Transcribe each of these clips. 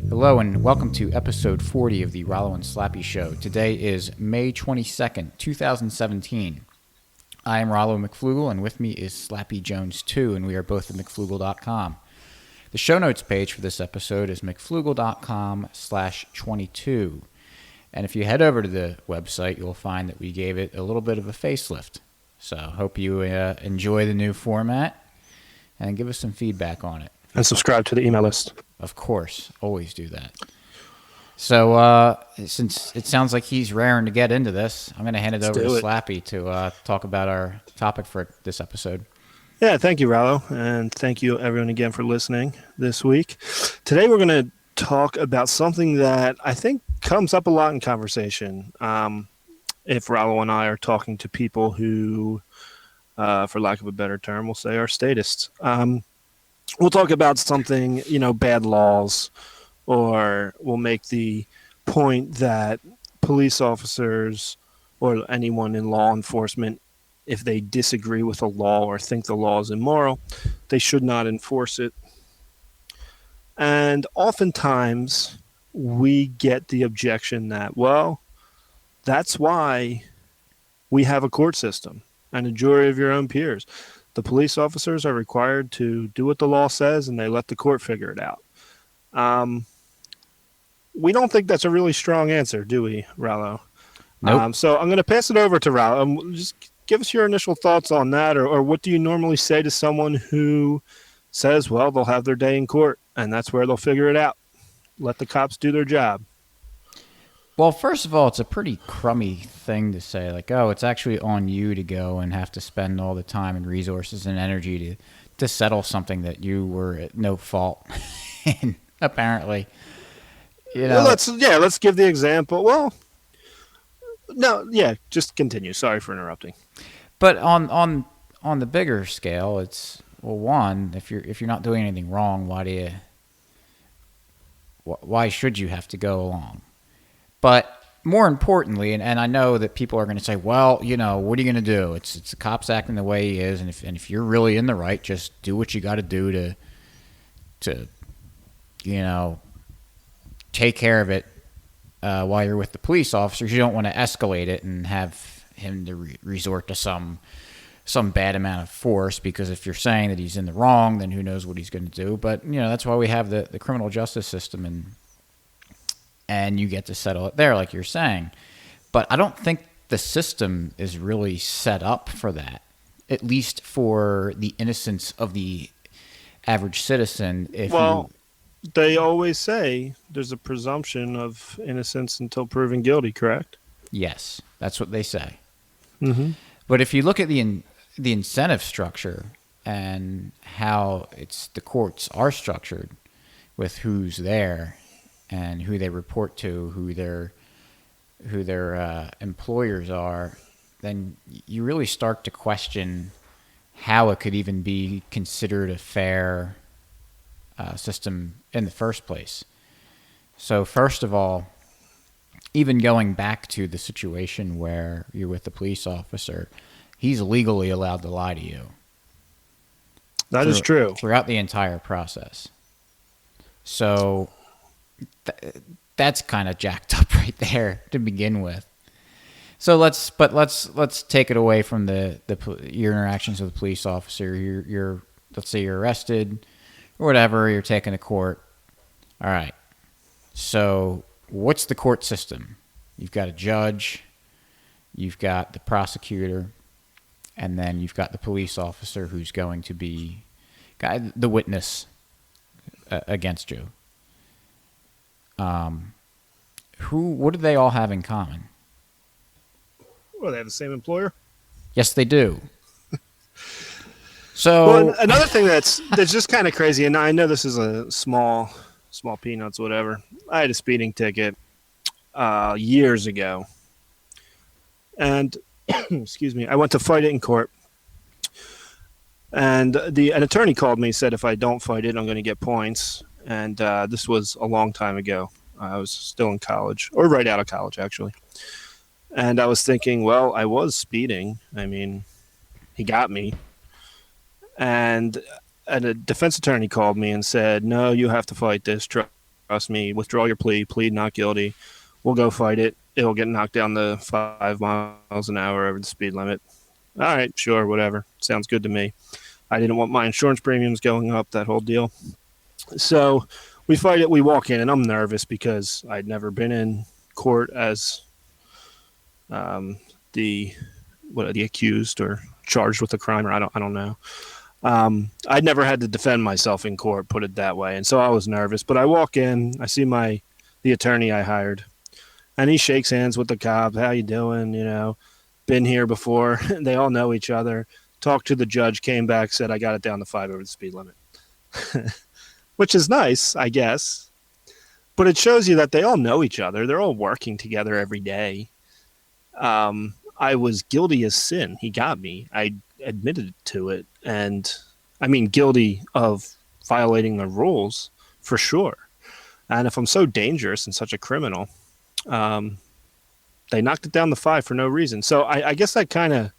Hello and welcome to episode 40 of the Rollo and Slappy Show. Today is May 22nd, 2017. I am Rollo McFlugel, and with me is Slappy Jones 2, and we are both at McFlugel.com. The show notes page for this episode is McFlugel.com/22. And if you head over to the website, you'll find that we gave it a little bit of a facelift. So I hope you enjoy the new format and give us some feedback on it. And subscribe to the email list. Of course, always do that. So since it sounds like he's raring to get into this, I'm going to hand it over to Slappy to talk about our topic for this episode. Yeah, thank you, Rollo, and thank you everyone again for listening this week. Today we're going to talk about something that I think comes up a lot in conversation. If Rollo and I are talking to people who, for lack of a better term, we'll say are statists. We'll talk about something, bad laws, or we'll make the point that police officers or anyone in law enforcement, if they disagree with a law or think the law is immoral, they should not enforce it. And oftentimes we get the objection that, well, that's why we have a court system and a jury of your own peers. The police officers are required to do what the law says, and they let the court figure it out. We don't think that's a really strong answer, do we, Rollo? Nope. So I'm going to pass it over to Rollo. Just give us your initial thoughts on that, or what do you normally say to someone who says, well, they'll have their day in court, and that's where they'll figure it out. Let the cops do their job. Well, first of all, it's a pretty crummy thing to say, like, oh, it's actually on you to go and have to spend all the time and resources and energy to settle something that you were at no fault in, apparently. Let's give the example. Well, no, yeah, just continue. Sorry for interrupting. But on the bigger scale, it's, well, one, if you're not doing anything wrong, why should you have to go along? But more importantly, and I know that people are going to say, well, what are you going to do? It's the cops acting the way he is, and if you're really in the right, just do what you got to do to take care of it while you're with the police officers. You don't want to escalate it and have him to resort to some bad amount of force, because if you're saying that he's in the wrong, then who knows what he's going to do. But that's why we have the criminal justice system, and you get to settle it there, like you're saying. But I don't think the system is really set up for that, at least for the innocence of the average citizen. They always say there's a presumption of innocence until proven guilty, correct? Yes, that's what they say. Mm-hmm. But if you look at the incentive structure and how the courts are structured, with who's there and who they report to, who their employers are, then you really start to question how it could even be considered a fair system in the first place. So first of all, even going back to the situation where you're with the police officer, he's legally allowed to lie to you. That is true. Throughout the entire process. So that's kind of jacked up right there to begin with. So let's take it away from your interactions with the police officer. You're let's say you're arrested or whatever. You're taken to court. All right. So what's the court system? You've got a judge, you've got the prosecutor, and then you've got the police officer who's going to be the witness against you. What do they all have in common? Well, they have the same employer. Yes, they do. So another thing that's just kind of crazy, and I know this is a small peanuts, whatever. I had a speeding ticket years ago, and excuse me, I went to fight it in court, and an attorney called me, said if I don't fight it, I'm going to get points. And this was a long time ago. I was still in college, or right out of college, actually. And I was thinking, well, I was speeding. I mean, he got me. And and a defense attorney called me and said, "No, you have to fight this. Trust me. Withdraw your plea. Plead not guilty. We'll go fight it. It'll get knocked down to 5 miles an hour over the speed limit." All right, sure, whatever. Sounds good to me. I didn't want my insurance premiums going up, that whole deal. So we fight it. We walk in, and I'm nervous because I'd never been in court as the the accused or charged with a crime, or I don't know. I'd never had to defend myself in court, put it that way, and so I was nervous. But I walk in, I see the attorney I hired, and he shakes hands with the cop. "How you doing? Been here before." They all know each other. Talked to the judge, came back, said I got it down to 5 over the speed limit, which is nice, I guess. But it shows you that they all know each other. They're all working together every day. I was guilty as sin. He got me. I admitted to it. And I mean, guilty of violating the rules for sure. And if I'm so dangerous and such a criminal, they knocked it down to 5 for no reason. So I guess that kind of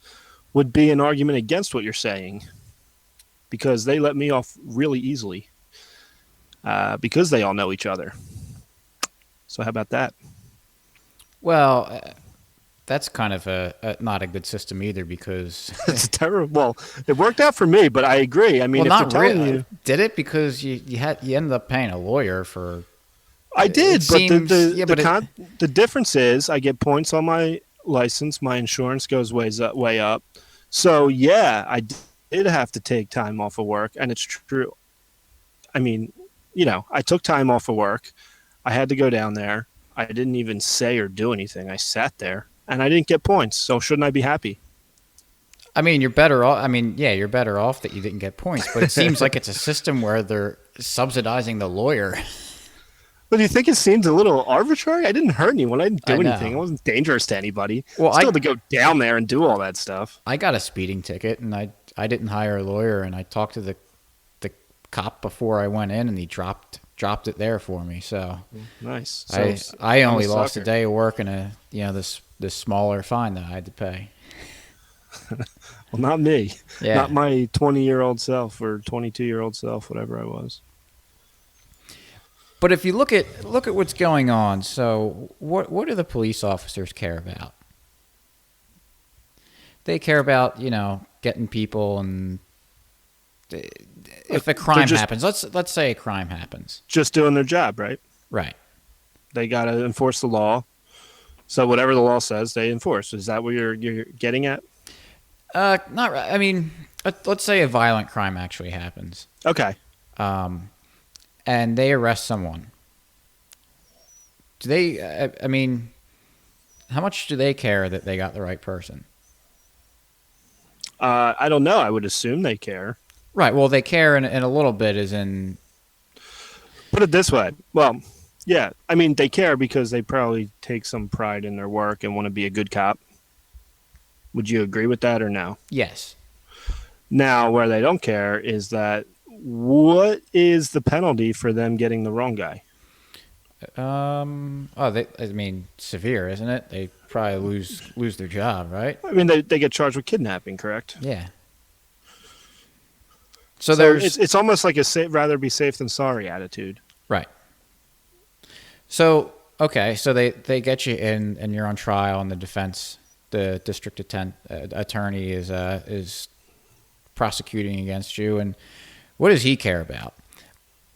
would be an argument against what you're saying, because they let me off really easily because they all know each other. So how about that? Well, that's kind of not a good system either, because It's terrible. Well, it worked out for me, but I agree. I mean, well, if not they're telling really. you, Did it? Because you ended up paying a lawyer for. I did, but seems- yeah, but the difference is I get points on my license. My insurance goes way up. So yeah, I did have to take time off of work, and it's true. I mean, I took time off of work. I had to go down there. I didn't even say or do anything. I sat there, and I didn't get points. So shouldn't I be happy? I mean, you're better off. I mean, yeah, you're better off that you didn't get points, but it seems like it's a system where they're subsidizing the lawyer. But do you think it seems a little arbitrary? I didn't hurt anyone. I didn't do I know. anything. I wasn't dangerous to anybody. Well, Still had to go down there and do all that stuff. I got a speeding ticket, and I didn't hire a lawyer, and I talked to the cop before I went in, and he dropped it there for me. So Nice. So I only I'm a lost a sucker. day of work and this smaller fine that I had to pay. Well, not me. Yeah. Not my 20-year-old self or 22-year-old self, whatever I was. But if you look at what's going on, so what do the police officers care about? They care about getting people, and if a crime just- happens, let's say a crime happens, Just doing their job, right? right? They got to enforce the law. So whatever the law says, they enforce. Is that what you're getting at? Not right. I mean, let's say a violent crime actually happens, Okay. and they arrest someone. Do they? I mean, how much do they care that they got the right person? I don't know. I would assume they care. Right. Well, they care in a little bit, as in, Put it this way. Well, yeah. I mean, they care because they probably take some pride in their work and want to be a good cop. Would you agree with that or no? yes. Now, where they don't care is that what is the penalty for them getting the wrong guy? I mean, severe, isn't it? They probably lose their job, right? I mean, they get charged with kidnapping, correct? Yeah. So there's it's almost like a rather be safe than sorry attitude. right. So okay, so they get you in, and you're on trial, and the district attorney is prosecuting against you, and what does he care about?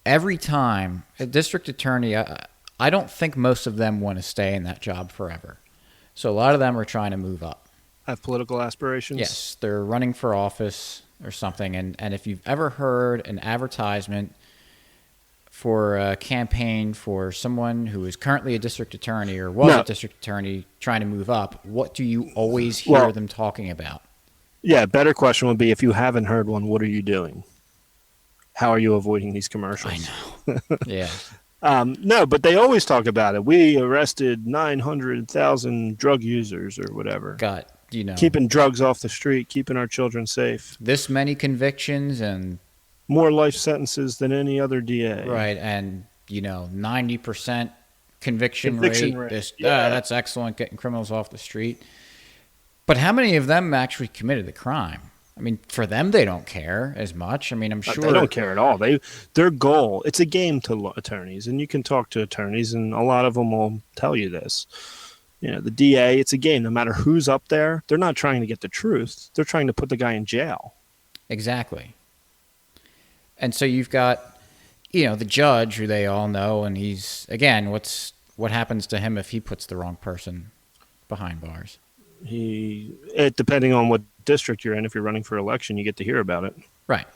Every time a district attorney, I don't think most of them want to stay in that job forever. So a lot of them are trying to move up. Have political aspirations? Yes, they're running for office or something. And if you've ever heard an advertisement for a campaign for someone who is currently a district attorney or was No. a district attorney trying to move up, what do you always hear them talking about? Yeah, better question would be, if you haven't heard one, what are you doing? How are you avoiding these commercials? I know. Yeah. No, but they always talk about it. We arrested 900,000 drug users or whatever. Got, Keeping drugs off the street, keeping our children safe. this many convictions and More life sentences than any other DA. right, and 90% conviction Conviction rate. rate, yeah. That's excellent, getting criminals off the street. But how many of them actually committed the crime? I mean, for them, they don't care as much. I mean, I'm sure They don't care at all. Their goal. It's a game to attorneys, and you can talk to attorneys, and a lot of them will tell you this. The DA. It's a game. No matter who's up there, they're not trying to get the truth. They're trying to put the guy in jail. Exactly. And so you've got, the judge who they all know, and he's, again, what happens to him if he puts the wrong person behind bars? Depending on what district you're in, if you're running for election, you get to hear about it. Right.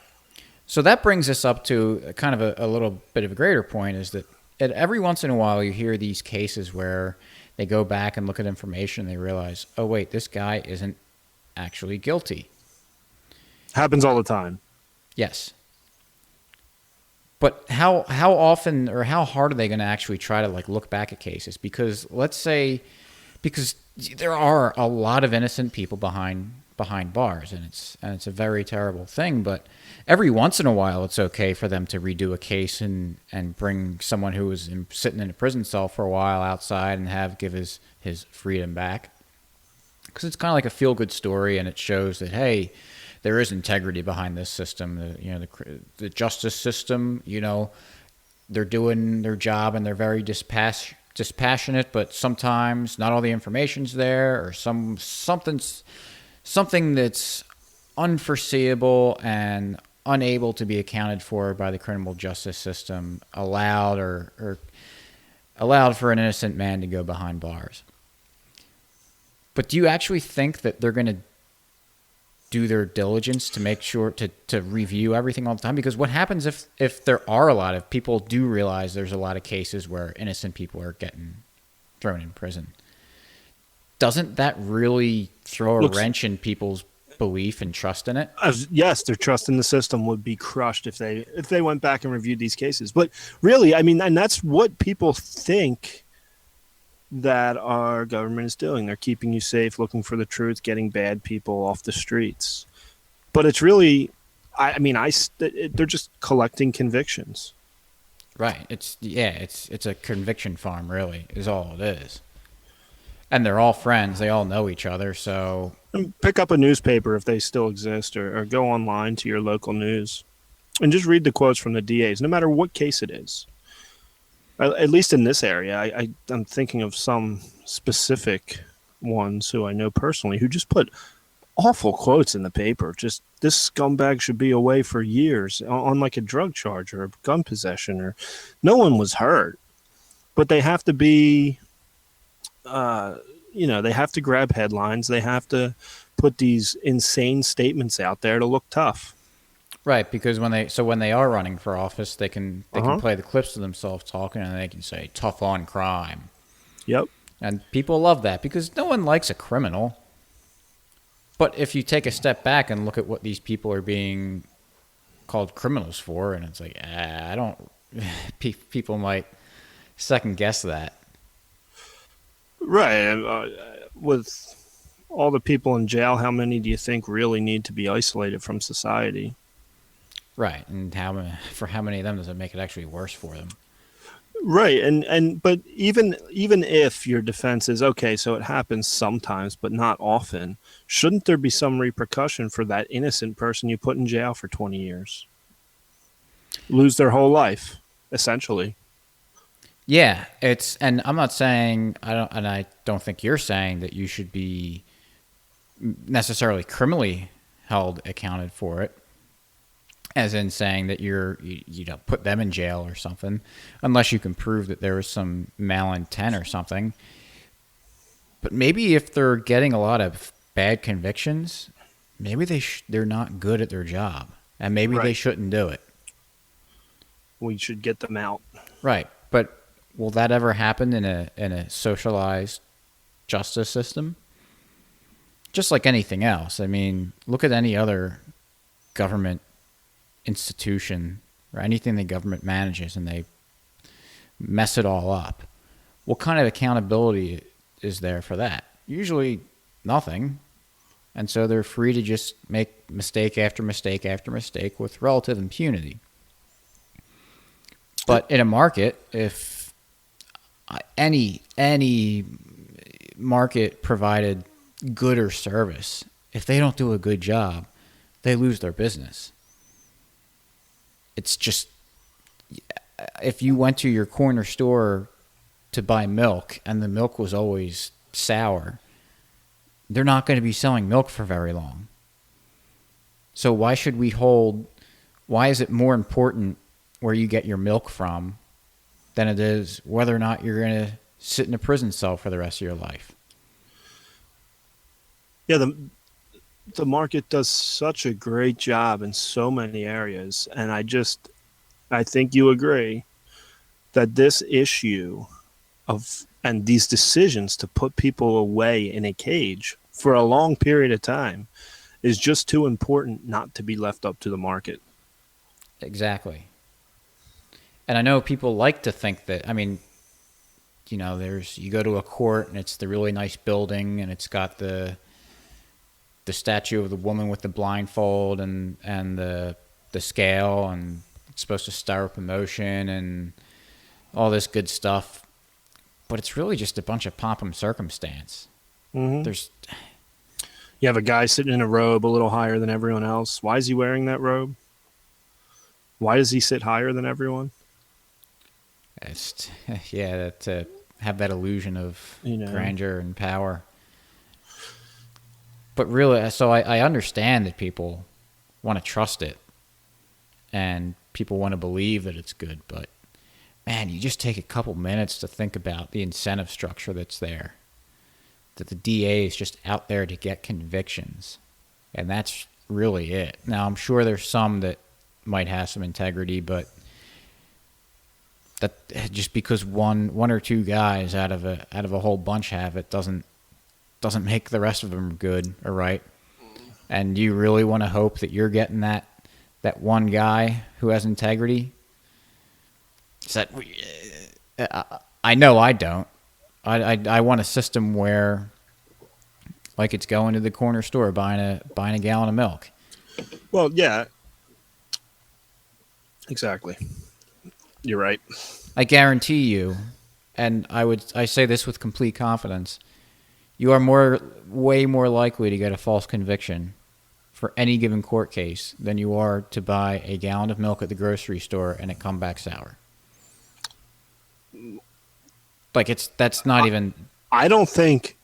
So that brings us up to kind of a little bit of a greater point, is that every once in a while you hear these cases where they go back and look at information and they realize, oh, wait, this guy isn't actually guilty. Happens all the time. Yes. But how often or how hard are they going to actually try to look back at cases? Because there are a lot of innocent people behind bars, and it's a very terrible thing. But every once in a while, it's okay for them to redo a case and bring someone who was sitting in a prison cell for a while outside and give his freedom back. Because it's kind of like a feel good story, and it shows that, hey, there is integrity behind this system. The justice system, they're doing their job and they're very dispassionate, but sometimes not all the information's there, or something that's unforeseeable and unable to be accounted for by the criminal justice system allowed for an innocent man to go behind bars. But do you actually think that they're going to do their diligence to make sure to review everything all the time? Because what happens if there are a lot of people do realize there's a lot of cases where innocent people are getting thrown in prison? Doesn't that really throw a wrench in people's belief and trust in it? Yes, their trust in the system would be crushed if they went back and reviewed these cases. But really, I mean, and that's what people think that our government is doing. They're keeping you safe, looking for the truth, getting bad people off the streets. But it's really, they're just collecting convictions. Right. It's a conviction farm, really, is all it is. And they're all friends. They all know each other. So pick up a newspaper if they still exist, or go online to your local news and just read the quotes from the DAs, no matter what case it is. At least in this area, I'm thinking of some specific ones who I know personally who just put awful quotes in the paper. Just, this scumbag should be away for years on like a drug charge or a gun possession, or no one was hurt. But they have to be, they have to grab headlines. They have to put these insane statements out there to look tough. Right, because when they are running for office, they can play the clips of themselves talking, and they can say tough on crime. Yep. And people love that because no one likes a criminal. But if you take a step back and look at what these people are being called criminals for, and it's like, I don't. People might second guess that. Right. With all the people in jail, how many do you think really need to be isolated from society? Right, and how many of them does it make it actually worse for them? Right, but even if your defense is okay, so it happens sometimes, but not often, shouldn't there be some repercussion for that innocent person you put in jail for 20 years? Lose their whole life, essentially. Yeah, and I'm not saying I don't think you're saying that you should be necessarily criminally held accounted for it, as in saying that you put them in jail or something, unless you can prove that there was some malintent or something. But maybe if they're getting a lot of bad convictions, maybe they're not good at their job, and maybe they shouldn't do it. We should get them out. Right, but will that ever happen in a socialized justice system? Just like anything else. I mean, look at any other government institution or anything the government manages, and they mess it all up. What kind of accountability is there for that? Usually nothing. And so they're free to just make mistake after mistake after mistake with relative impunity. But in a market, if any market provided good or service, if they don't do a good job, they lose their business. It's just, if you went to your corner store to buy milk and the milk was always sour, they're not going to be selling milk for very long. So why is it more important where you get your milk from than it is whether or not you're going to sit in a prison cell for the rest of your life? Yeah, the market does such a great job in so many areas, and I think you agree that this issue of and these decisions to put people away in a cage for a long period of time is just too important not to be left up to the market. Exactly. And I know people like to think that, I mean, you go to a court and it's the really nice building and it's got the statue of the woman with the blindfold and the scale, and it's supposed to stir up emotion and all this good stuff. But it's really just a bunch of pomp and circumstance. You have a guy sitting in a robe a little higher than everyone else. Why is he wearing that robe? Why does he sit higher than everyone? To have that illusion of grandeur and power. But really, so I understand that people want to trust it and people want to believe that it's good. But, man, you just take a couple minutes to think about the incentive structure that's there. That the DA is just out there to get convictions. And that's really it. Now, I'm sure there's some that might have some integrity, but that just because one or two guys out of a whole bunch have it doesn't make the rest of them good or right. And you really want to hope that you're getting that one guy who has integrity? I know I don't. I want a system where, like, it's going to the corner store buying a gallon of milk. Well, yeah, exactly. You're right. I guarantee you, and I say this with complete confidence, you are way more likely to get a false conviction for any given court case than you are to buy a gallon of milk at the grocery store and it come back sour. Like, that's not even. I don't think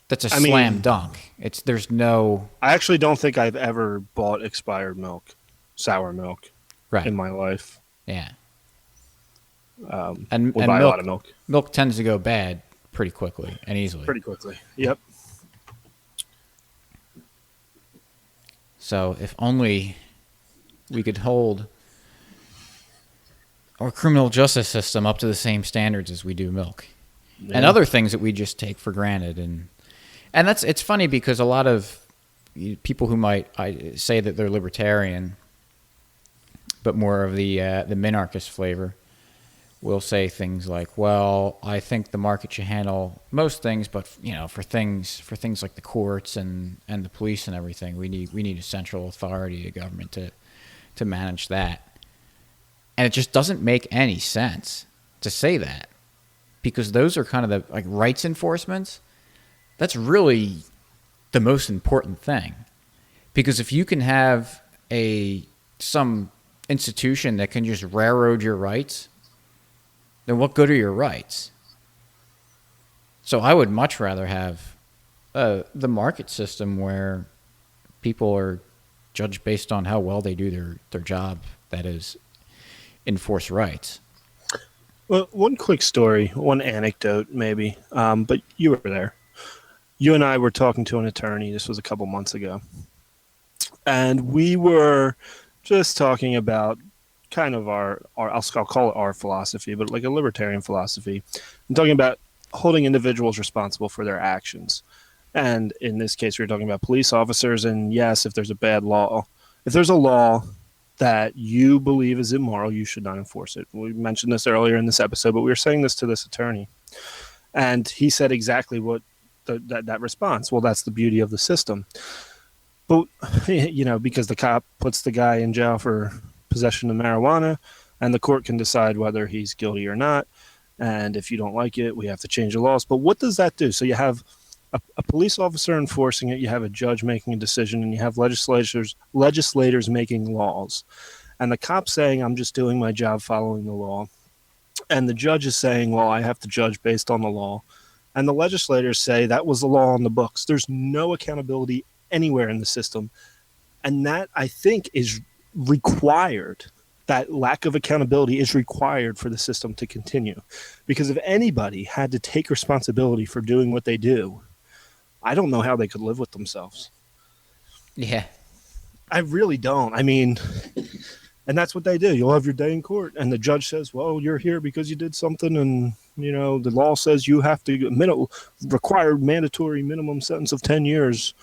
that's a slam dunk. I actually don't think I've ever bought expired milk, sour milk, right, in my life. Yeah. And buy a lot of milk. Milk tends to go bad pretty quickly and easily. Pretty quickly. Yep. So if only we could hold our criminal justice system up to the same standards as we do milk. Yeah. And other things that we just take for granted. And it's funny because a lot of people who might say that they're libertarian, but more of the minarchist flavor, will say things like, well, I think the market should handle most things, but for things like the courts and the police and everything, we need a central authority, a government to manage that. And it just doesn't make any sense to say that, because those are kind of the rights enforcement. That's really the most important thing, because if you can have some institution that can just railroad your rights, then what good are your rights? So I would much rather have the market system where people are judged based on how well they do their job, that is, enforce rights. Well, one quick story, one anecdote maybe, but you were there. You and I were talking to an attorney. This was a couple months ago. And we were just talking about kind of our I'll call it our philosophy, but like a libertarian philosophy. I'm talking about holding individuals responsible for their actions. And in this case, we're talking about police officers. And yes, if there's a law that you believe is immoral, you should not enforce it. We mentioned this earlier in this episode, but we were saying this to this attorney. And he said exactly what that response. Well, that's the beauty of the system. But, because the cop puts the guy in jail for possession of marijuana, and the court can decide whether he's guilty or not. And if you don't like it, we have to change the laws. But what does that do? So you have A police officer enforcing it, you have a judge making a decision, and you have legislators making laws. And the cop saying, I'm just doing my job following the law. And the judge is saying, well, I have to judge based on the law. And the legislators say that was the law on the books. There's no accountability anywhere in the system. And that, I think, is required. That lack of accountability is required for the system to continue. Because if anybody had to take responsibility for doing what they do, I don't know how they could live with themselves. Yeah. I really don't. I mean, and that's what they do. You'll have your day in court, and the judge says, well, you're here because you did something, and, you know, the law says you have to require mandatory minimum sentence of 10 years.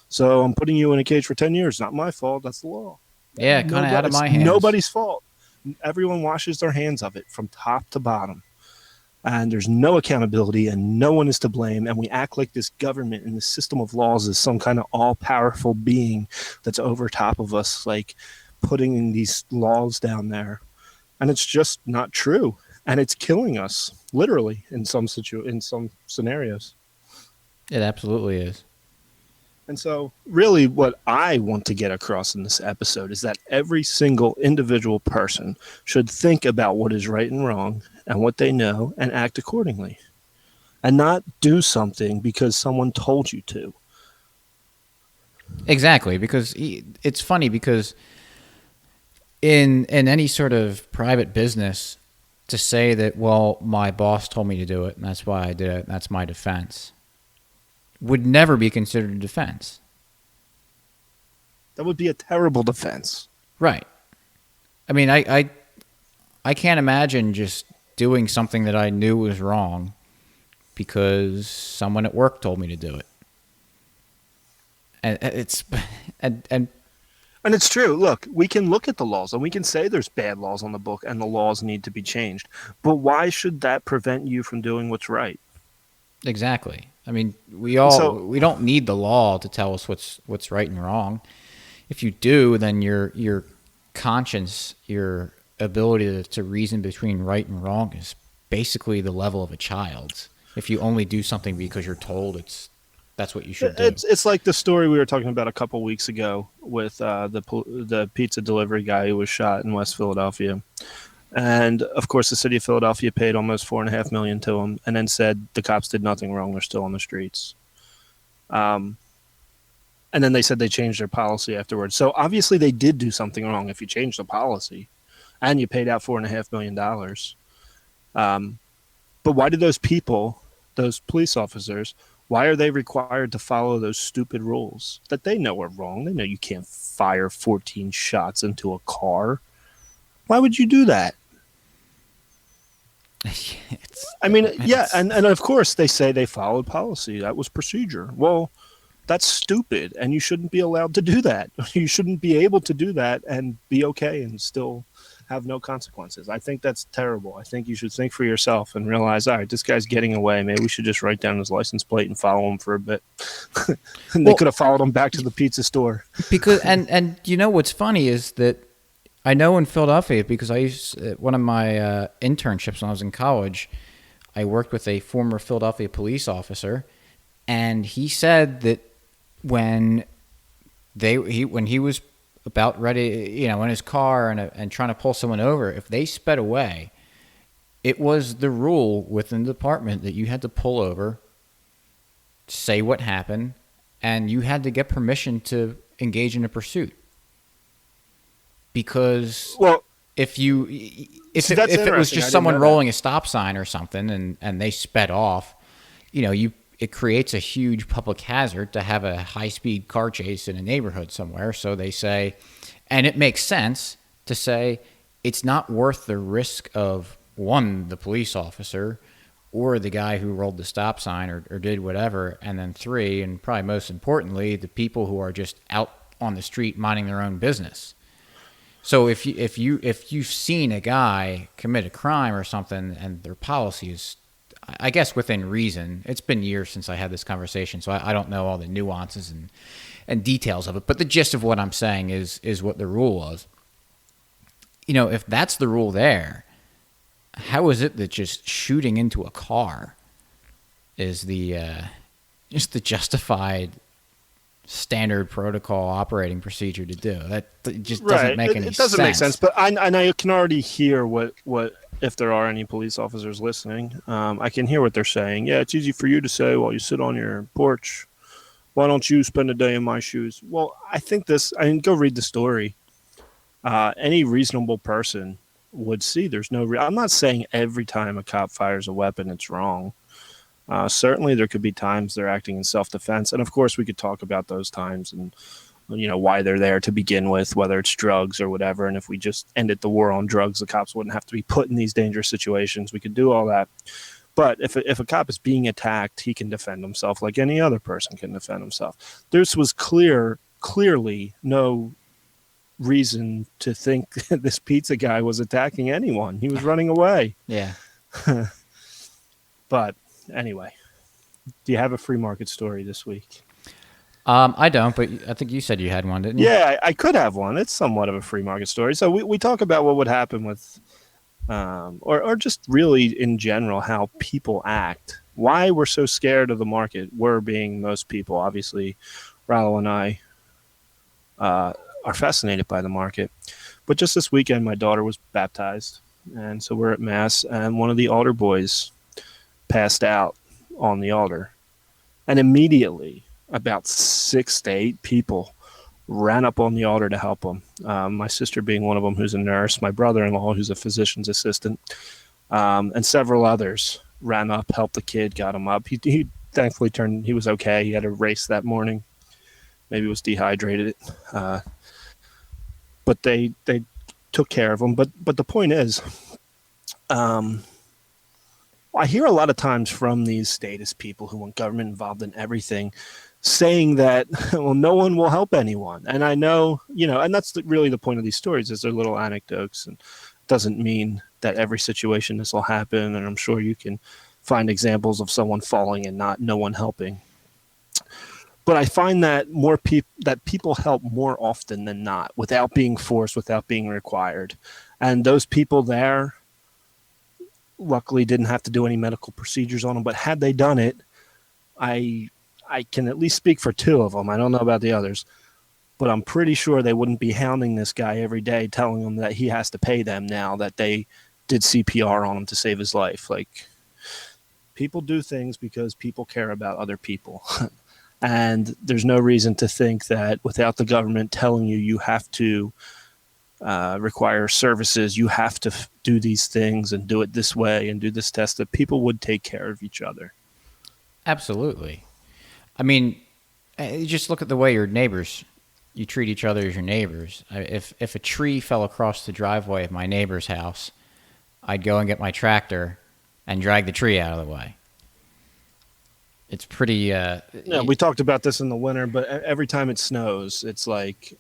So I'm putting you in a cage for 10 years. Not my fault. That's the law. Yeah, kind of out of my hands. Nobody's fault. Everyone washes their hands of it from top to bottom. And there's no accountability, and no one is to blame. And we act like this government and the system of laws is some kind of all-powerful being that's over top of us, like putting in these laws down there. And it's just not true. And it's killing us, literally, in some scenarios. It absolutely is. And so, really, what I want to get across in this episode is that every single individual person should think about what is right and wrong and what they know and act accordingly, and not do something because someone told you to. Exactly, because it's funny because in any sort of private business, to say that, well, my boss told me to do it and that's why I did it, and that's my defense, would never be considered a defense. That would be a terrible defense. Right. I mean, I can't imagine just doing something that I knew was wrong because someone at work told me to do it. And it's and it's true. Look, we can look at the laws and we can say there's bad laws on the book and the laws need to be changed. But why should that prevent you from doing what's right? Exactly. I mean, we don't need the law to tell us what's right and wrong. If you do, then your conscience, your ability to reason between right and wrong is basically the level of a child's. If you only do something because you're told that's what you should do. It's like the story we were talking about a couple weeks ago with the pizza delivery guy who was shot in West Philadelphia. And, of course, the city of Philadelphia paid almost $4.5 million to him and then said the cops did nothing wrong. They're still on the streets. And then they said they changed their policy afterwards. So, obviously, they did do something wrong if you changed the policy and you paid out $4.5 million. But why did those people, those police officers, why are they required to follow those stupid rules that they know are wrong? They know you can't fire 14 shots into a car. Why would you do that? And of course they say they followed policy. That was procedure. Well, that's stupid, and you shouldn't be allowed to do that. You shouldn't be able to do that and be okay and still have no consequences. I think that's terrible. I think you should think for yourself and realize, all right, this guy's getting away. Maybe we should just write down his license plate and follow him for a bit. And they could have followed him back to the pizza store. Because and you know what's funny is that I know in Philadelphia, because I used one of my internships when I was in college, I worked with a former Philadelphia police officer, and he said that when he was about ready, in his car and trying to pull someone over, if they sped away, it was the rule within the department that you had to pull over, say what happened, and you had to get permission to engage in a pursuit. Because if it was just someone rolling a stop sign or something and they sped off, it creates a huge public hazard to have a high-speed car chase in a neighborhood somewhere. So they say, and it makes sense to say it's not worth the risk of, one, the police officer or the guy who rolled the stop sign or did whatever, and then three, and probably most importantly, the people who are just out on the street minding their own business. So if you've seen a guy commit a crime or something and their policy is, I guess, within reason, it's been years since I had this conversation, so I don't know all the nuances and details of it, but the gist of what I'm saying is what the rule was. If that's the rule there, how is it that just shooting into a car is the just the justified standard protocol operating procedure to do. That just doesn't Right. make any It doesn't make sense, sense. but I can already hear what if there are any police officers listening. I can hear what they're saying. Yeah, it's easy for you to say while you sit on your porch. Why don't you spend a day in my shoes? Well, I think this. I mean, go read the story. Any reasonable person would see there's no. I'm not saying every time a cop fires a weapon, it's wrong. Certainly, there could be times they're acting in self-defense, and of course, we could talk about those times and why they're there to begin with, whether it's drugs or whatever. And if we just ended the war on drugs, the cops wouldn't have to be put in these dangerous situations. We could do all that. But if a cop is being attacked, he can defend himself like any other person can defend himself. This was clearly no reason to think this pizza guy was attacking anyone. He was running away. Yeah. But anyway, do you have a free market story this week? I don't, but I think you said you had one, didn't you? Yeah, I could have one. It's somewhat of a free market story. So we talk about what would happen with, or just really in general, how people act. Why we're so scared of the market. We're being most people. Obviously, Rallo and I are fascinated by the market. But just this weekend, my daughter was baptized. And so we're at Mass, and one of the altar boys passed out on the altar. And immediately, about 6 to 8 people ran up on the altar to help him. My sister being one of them, who's a nurse, my brother-in-law, who's a physician's assistant, and several others ran up, helped the kid, got him up. He thankfully he was okay. He had a race that morning. Maybe was dehydrated. But they took care of him. But the point is, I hear a lot of times from these status people who want government involved in everything, saying that, well, no one will help anyone. And I know, and that's really the point of these stories, is they're little anecdotes, and it doesn't mean that every situation this will happen. And I'm sure you can find examples of someone falling and no one helping. But I find that people help more often than not, without being forced, without being required. And those people there luckily didn't have to do any medical procedures on them. But had they done it, I can at least speak for 2 of them. I don't know about the others, but I'm pretty sure they wouldn't be hounding this guy every day, telling him that he has to pay them now that they did CPR on him to save his life. Like, people do things because people care about other people. And there's no reason to think that without the government telling you have to require services, you have to do these things and do it this way and do this test, that people would take care of each other. Absolutely. I mean, you just look at the way you treat each other as your neighbors. If a tree fell across the driveway of my neighbor's house, I'd go and get my tractor and drag the tree out of the way. It's pretty. Yeah, we talked about this in the winter, but every time it snows, it's like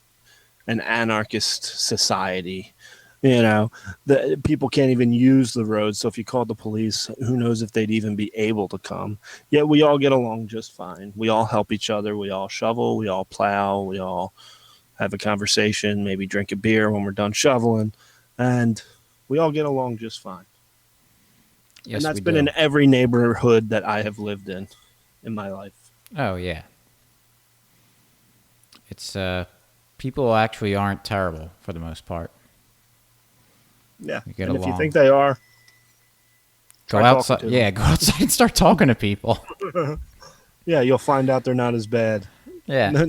an anarchist society. The people can't even use the roads. So if you called the police, who knows if they'd even be able to come. Yet we all get along just fine. We all help each other. We all shovel. We all plow. We all have a conversation, maybe drink a beer when we're done shoveling. And we all get along just fine. Yes, and that's been in every neighborhood that I have lived in my life. Oh, yeah. It's people actually aren't terrible for the most part. Yeah, and if you think they are, go outside. Yeah, go outside and start talking to people. Yeah, you'll find out they're not as bad. Yeah,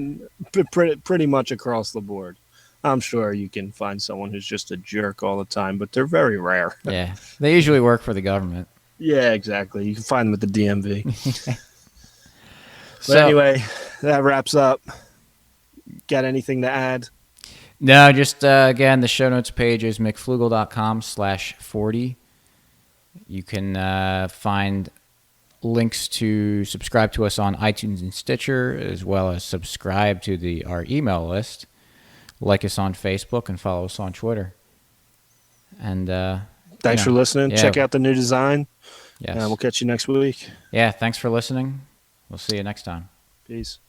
pretty much across the board. I'm sure you can find someone who's just a jerk all the time, but they're very rare. Yeah, they usually work for the government. Yeah, exactly. You can find them at the DMV. But anyway, that wraps up. Got anything to add? No, just again, the show notes page is mcflugel.com/40. You can find links to subscribe to us on iTunes and Stitcher, as well as subscribe to our email list. Like us on Facebook and follow us on Twitter. And thanks for listening. Yeah. Check out the new design. Yes. We'll catch you next week. Yeah, thanks for listening. We'll see you next time. Peace.